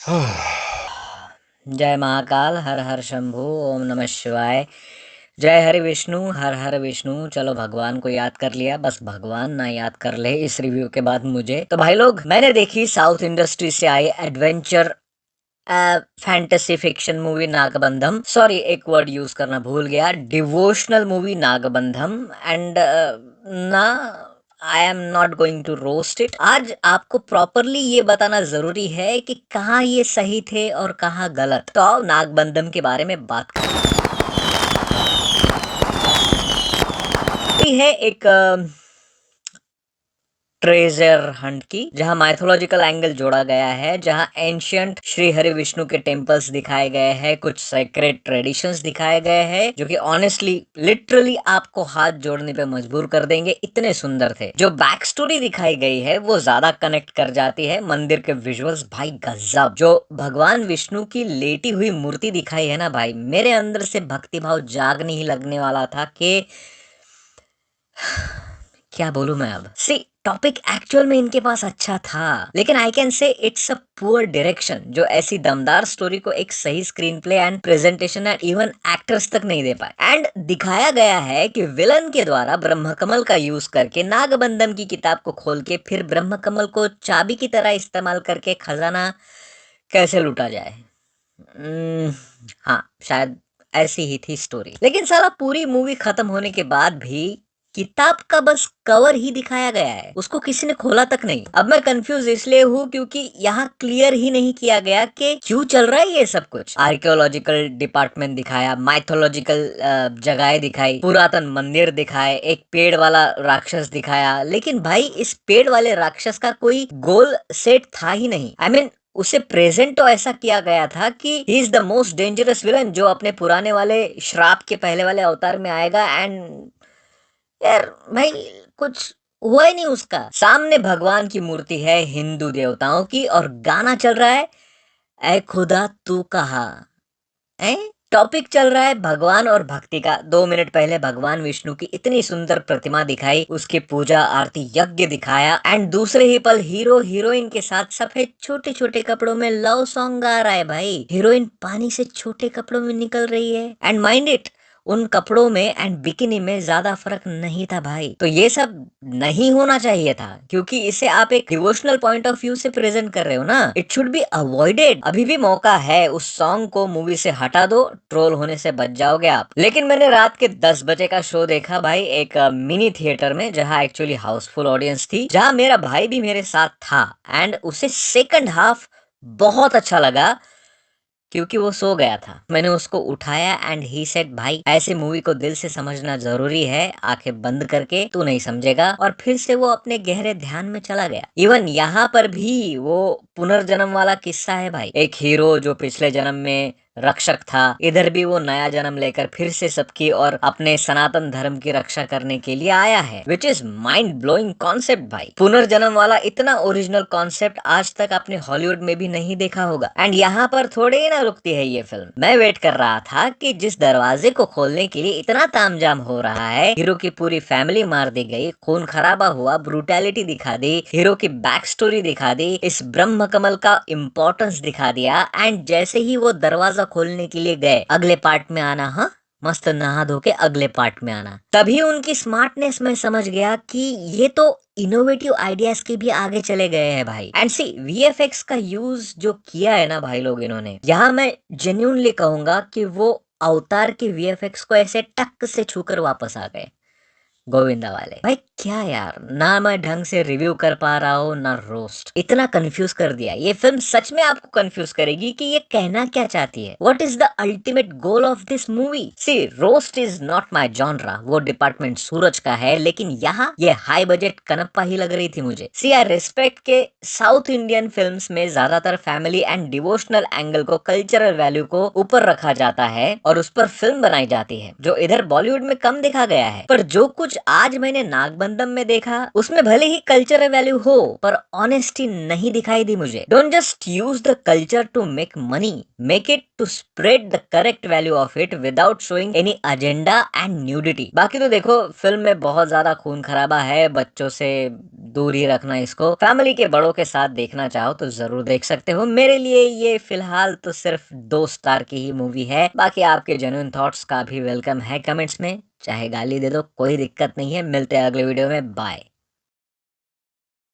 जय महाकाल, हर हर शंभू, ओम नमः शिवाय। जय हरि विष्णु, हर हर विष्णु। चलो भगवान को याद कर लिया, बस भगवान ना याद कर ले इस रिव्यू के बाद मुझे। तो भाई लोग, मैंने देखी साउथ इंडस्ट्री से आई adventure fantasy fiction movie Nagabandham. Sorry, एक वर्ड यूज करना भूल गया। Devotional movie Nagabandham. एंड ना, I am not going to roast it. आज आपको प्रॉपरली ये बताना जरूरी है कि कहाँ ये सही थे और कहाँ गलत। तो आओ नागबंधम के बारे में बात करते है। एक ट्रेजर हंट की, जहां माइथोलॉजिकल एंगल जोड़ा गया है, जहां एंशियंट श्री हरि विष्णु के टेम्पल्स दिखाए गए हैं, कुछ सेक्रेट ट्रेडिशंस दिखाए गए हैं, जो कि ऑनेस्टली लिटरली आपको हाथ जोड़ने पे मजबूर कर देंगे, इतने सुंदर थे। जो बैक स्टोरी दिखाई गई है वो ज्यादा कनेक्ट कर जाती है। मंदिर के विजुअल्स भाई गजब। जो भगवान विष्णु की लेटी हुई मूर्ति दिखाई है ना भाई, मेरे अंदर से भक्ति भाव जागने ही लगने वाला था कि क्या बोलूं मैं अब। सी, टॉपिक एक्चुअल में इनके पास अच्छा था, लेकिन I can say it's a poor direction, जो ऐसी दमदार स्टोरी को एक सही screen play and presentation and even actors तक नहीं दे पाए। एंड दिखाया गया है कि विलन के द्वारा ब्रह्म कमल का यूज करके नागबंधम की किताब को खोल के फिर ब्रह्म कमल को चाबी की तरह इस्तेमाल करके खजाना कैसे लूटा जाए। हम्म, हाँ, शायद ऐसी ही थी स्टोरी। लेकिन साला पूरी मूवी खत्म होने के बाद भी किताब का बस कवर ही दिखाया गया है, उसको किसी ने खोला तक नहीं। अब मैं कंफ्यूज इसलिए हूँ क्योंकि यहाँ क्लियर ही नहीं किया गया कि क्यों चल रहा है ये सब कुछ। आर्कियोलॉजिकल डिपार्टमेंट दिखाया, माइथोलॉजिकल जगहें दिखाई, पुरातन मंदिर दिखाए, एक पेड़ वाला राक्षस दिखाया, लेकिन भाई इस पेड़ वाले राक्षस का कोई गोल सेट था ही नहीं। आई मीन, उसे प्रेजेंट तो ऐसा किया गया था कि he is the most dangerous villain, जो अपने पुराने वाले श्राप के पहले वाले अवतार में आएगा। एंड यार भाई, कुछ हुआ ही नहीं उसका। सामने भगवान की मूर्ति है हिंदू देवताओं की, और गाना चल रहा है ऐ खुदा तू कहा है। टॉपिक चल रहा है भगवान और भक्ति का। 2 मिनट पहले भगवान विष्णु की इतनी सुंदर प्रतिमा दिखाई, उसकी पूजा आरती यज्ञ दिखाया, एंड दूसरे ही पल हीरो हीरोइन के साथ सफेद छोटे छोटे कपड़ों में लव सॉन्ग गा रहा है। भाई हीरोइन पानी से छोटे कपड़ों में निकल रही है, एंड माइंड इट, उन कपड़ों में एंड बिकिनी में ज्यादा फर्क नहीं था भाई। तो ये सब नहीं होना चाहिए था, क्योंकि इसे आप एक डिवोशनल पॉइंट ऑफ व्यू से प्रेजेंट कर रहे हो ना। It should be avoided. अभी भी मौका है, उस सॉन्ग को मूवी से हटा दो, ट्रोल होने से बच जाओगे आप। लेकिन मैंने रात के 10 बजे का शो देखा भाई, एक मिनी थिएटर में, जहाँ एक्चुअली हाउसफुल ऑडियंस थी, जहाँ मेरा भाई भी मेरे साथ था। एंड उसे सेकंड हाफ बहुत अच्छा लगा, क्योंकि वो सो गया था। मैंने उसको उठाया एंड ही सेड, भाई ऐसे मूवी को दिल से समझना जरूरी है, आंखें बंद करके तू नहीं समझेगा। और फिर से वो अपने गहरे ध्यान में चला गया। इवन यहाँ पर भी वो पुनर्जन्म वाला किस्सा है भाई। एक हीरो जो पिछले जन्म में रक्षक था, इधर भी वो नया जन्म लेकर फिर से सबकी और अपने सनातन धर्म की रक्षा करने के लिए आया है, which is mind blowing concept भाई। पुनर्जन्म वाला इतना ओरिजिनल कॉन्सेप्ट आज तक आपने हॉलीवुड में भी नहीं देखा होगा। एंड यहाँ पर थोड़े ही ना रुकती है ये फिल्म। मैं वेट कर रहा था कि जिस दरवाजे को खोलने के लिए इतना तामझाम हो रहा है, हीरो की पूरी फैमिली मार दी गई, खून खराबा हुआ, ब्रूटैलिटी दिखा दी, हीरो की बैक स्टोरी दिखा दी, इस ब्रह्म कमल का इम्पोर्टेंस दिखा दिया, एंड जैसे ही वो दरवाजा खोलने के लिए गए, अगले पार्ट में आना, हाँ मस्त नहा धो के अगले पार्ट में आना, तभी उनकी स्मार्टनेस में समझ गया कि ये तो इनोवेटिव आइडियाज के भी आगे चले गए हैं भाई। एंड सी, वीएफएक्स का यूज जो किया है ना भाई लोग इन्होंने, यहाँ मैं जेन्युइनली कहूंगा कि वो अवतार के वीएफएक्स को ऐसे टक से छूकर वापस आ गए, गोविंदा वाले। भाई क्या यार, ना मैं ढंग से रिव्यू कर पा रहा हूँ ना रोस्ट, इतना कंफ्यूज कर दिया। ये फिल्म सच में आपको कंफ्यूज करेगी कि ये कहना क्या चाहती है। What is the ultimate goal of this movie. See, roast is not my genre, वो डिपार्टमेंट सूरज का है, लेकिन यहाँ ये हाई बजट कनप्पा ही लग रही थी मुझे। सी, आई रिस्पेक्ट के साउथ इंडियन फिल्म्स में ज्यादातर फैमिली एंड डिवोशनल एंगल को, कल्चरल वैल्यू को ऊपर रखा जाता है और उस पर फिल्म बनाई जाती है, जो इधर बॉलीवुड में कम देखा गया है। पर जो कुछ आज मैंने नागबंदम में देखा, उसमें भले ही कल्चरल वैल्यू हो पर ऑनेस्टी नहीं दिखाई दी मुझे। Don't just use the culture to make money, make it to spread the correct value of it without showing any agenda and nudity. बाकी तो देखो, फिल्म में बहुत ज्यादा खून खराबा है, बच्चों से दूर ही रखना इसको। फैमिली के बड़ों के साथ देखना चाहो तो जरूर देख सकते हो। मेरे लिए ये फिलहाल तो सिर्फ 2 स्टार की ही मूवी है। बाकी आपके जेन्युइन थॉट्स का भी वेलकम है कमेंट्स में, चाहे गाली दे दो, कोई दिक्कत नहीं है। मिलते हैं अगले वीडियो में, बाय।